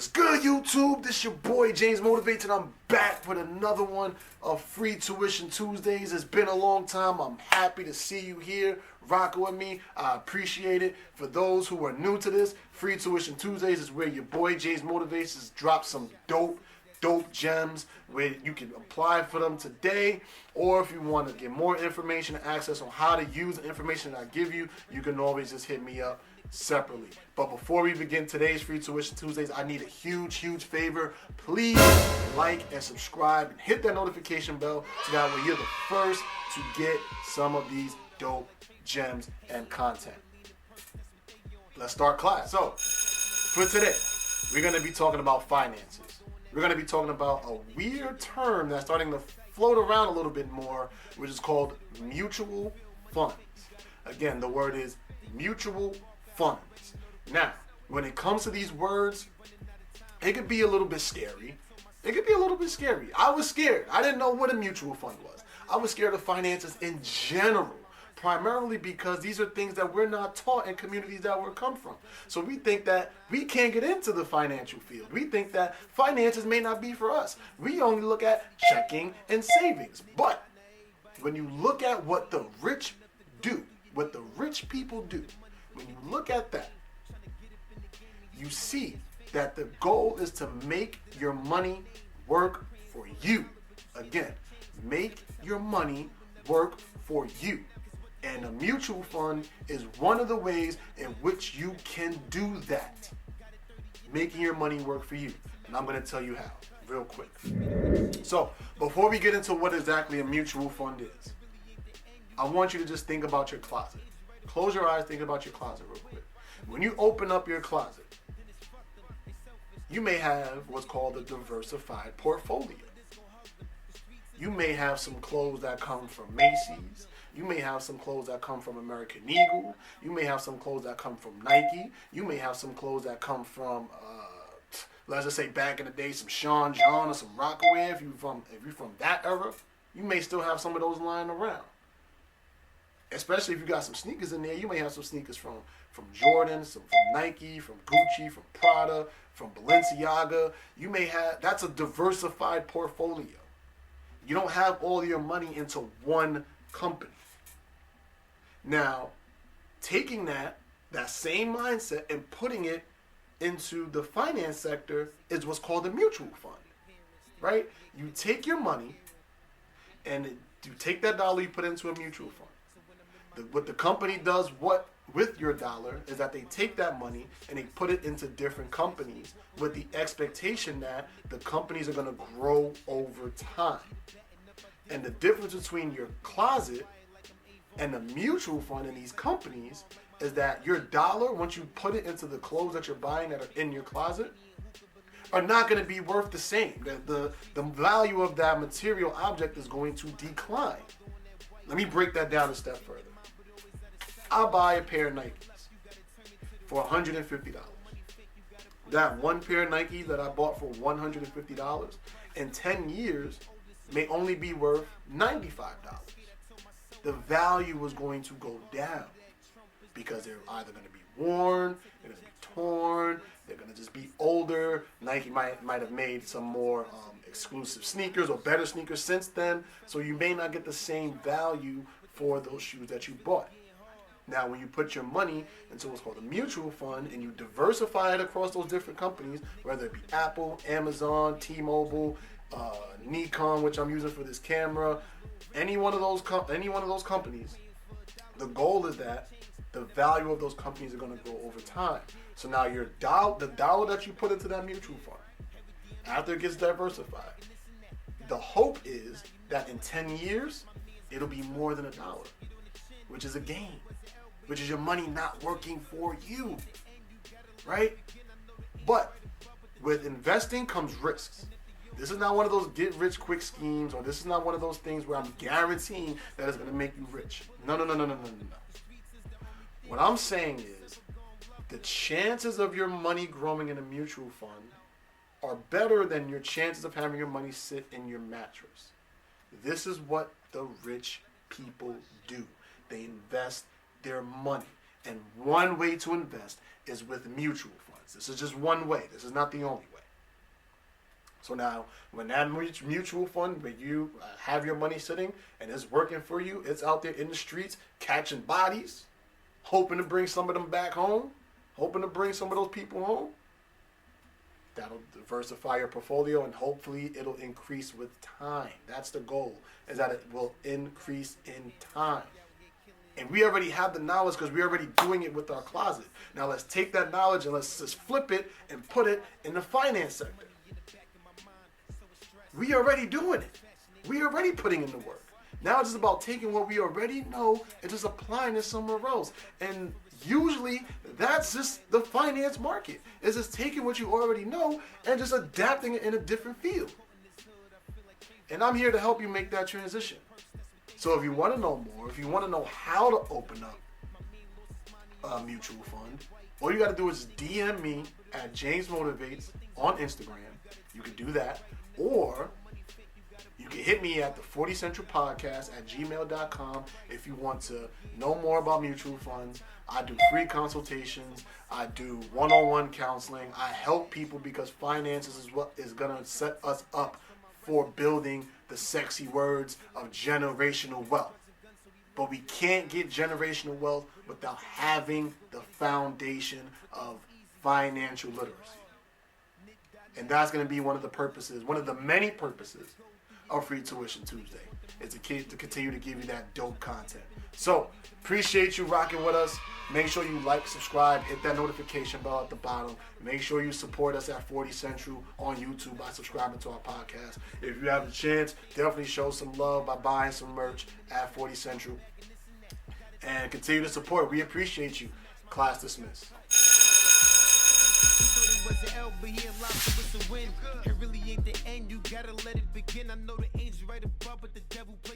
What's good, YouTube? This your boy James Motivates, and I'm back with another one of Free Tuition Tuesdays. It's been a long time. I'm happy to see you here rocking with me. I appreciate it. For those who are new to this, Free Tuition Tuesdays is where your boy James Motivates has dropped some dope gems where you can apply for them today, or if you want to get more information and access on how to use the information that I give you, you can always just hit me up separately. But before we begin today's Free Tuition Tuesdays, I need a huge favor. Please like and subscribe and hit that notification bell so that way you're the first to get some of these dope gems and content. Let's start class. So for today, we're going to be talking about finances. We're going to be talking about a weird term that's starting to float around a little bit more, which is called mutual funds. Again, the word is mutual funds. Now, when it comes to these words, it could be a little bit scary. I was scared. I didn't know what a mutual fund was. I was scared of finances in general, primarily because these are things that we're not taught in communities that we come from. So we think that we can't get into the financial field. We think that finances may not be for us. We only look at checking and savings. But when you look at what the rich do, what the rich people do, when you look at that, you see that the goal is to make your money work for you. Again, make your money work for you. And a mutual fund is one of the ways in which you can do that. Making your money work for you. And I'm going to tell you how, real quick. So, before we get into what exactly a mutual fund is, I want you to just think about your closet. Close your eyes, think about your closet real quick. When you open up your closet, you may have what's called a diversified portfolio. You may have some clothes that come from Macy's. You may have some clothes that come from American Eagle. You may have some clothes that come from Nike. You may have some clothes that come from, let's just say back in the day, some Sean John or some Rockaway. If you're from that era, you may still have some of those lying around. Especially if you got some sneakers in there, you may have some sneakers from Jordan, some from Nike, from Gucci, from Prada, from Balenciaga. You may have, that's a diversified portfolio. You don't have all your money into one company. Now, taking that same mindset and putting it into the finance sector is what's called a mutual fund, right? You take your money and you take that dollar, you put it into a mutual fund. What the company does with your dollar is that they take that money and they put it into different companies with the expectation that the companies are going to grow over time. And the difference between your closet and the mutual fund in these companies is that your dollar, once you put it into the clothes that you're buying that are in your closet, are not going to be worth the same. The value of that material object is going to decline. Let me break that down a step further. I buy a pair of Nikes for $150. That one pair of Nikes that I bought for $150 in 10 years may only be worth $95. The value is going to go down because they're either going to be worn, they're going to be torn, they're going to just be older. Nike might have made some more exclusive sneakers or better sneakers since then, so you may not get the same value for those shoes that you bought. Now, when you put your money into what's called a mutual fund and you diversify it across those different companies, whether it be Apple, Amazon, T-Mobile, Nikon, which I'm using for this camera, any one of those companies, the goal is that the value of those companies are going to grow over time. So now the dollar that you put into that mutual fund, after it gets diversified, the hope is that in 10 years, it'll be more than $1, which is a gain, which is your money not working for you, right? But with investing comes risks. This is not one of those get-rich quick schemes, or this is not one of those things where I'm guaranteeing that it's going to make you rich. No. What I'm saying is the chances of your money growing in a mutual fund are better than your chances of having your money sit in your mattress. This is what the rich people do. They invest their money. And one way to invest is with mutual funds. This is just one way. This is not the only way. So now, when that mutual fund where you have your money sitting and it's working for you, it's out there in the streets catching bodies, hoping to bring some of them back home, hoping to bring some of those people home. That'll diversify your portfolio and hopefully it'll increase with time. That's the goal, is that it will increase in time. And we already have the knowledge because we're already doing it with our closet. Now let's take that knowledge and let's just flip it and put it in the finance sector. We already doing it. We already putting in the work. Now it's just about taking what we already know and just applying it somewhere else. And usually that's just the finance market. It's just taking what you already know and just adapting it in a different field. And I'm here to help you make that transition. So if you want to know more, if you want to know how to open up a mutual fund, all you got to do is DM me at James Motivates on Instagram. You can do that. Or you can hit me at the 40 Central Podcast at gmail.com if you want to know more about mutual funds. I do free consultations. I do one-on-one counseling. I help people because finances is what is going to set us up for building the sexy words of generational wealth. But we can't get generational wealth without having the foundation of financial literacy. And that's going to be one of the purposes, one of the many purposes of Free Tuition Tuesday, is to continue to give you that dope content. So, appreciate you rocking with us. Make sure you like, subscribe, hit that notification bell at the bottom. Make sure you support us at 40 Central on YouTube by subscribing to our podcast. If you have the chance, definitely show some love by buying some merch at 40 Central. And continue to support. We appreciate you. Class dismissed. Was an L, but he unlocked it with a win. It really ain't the end, you gotta let it begin. I know the angel right above, but the devil plays.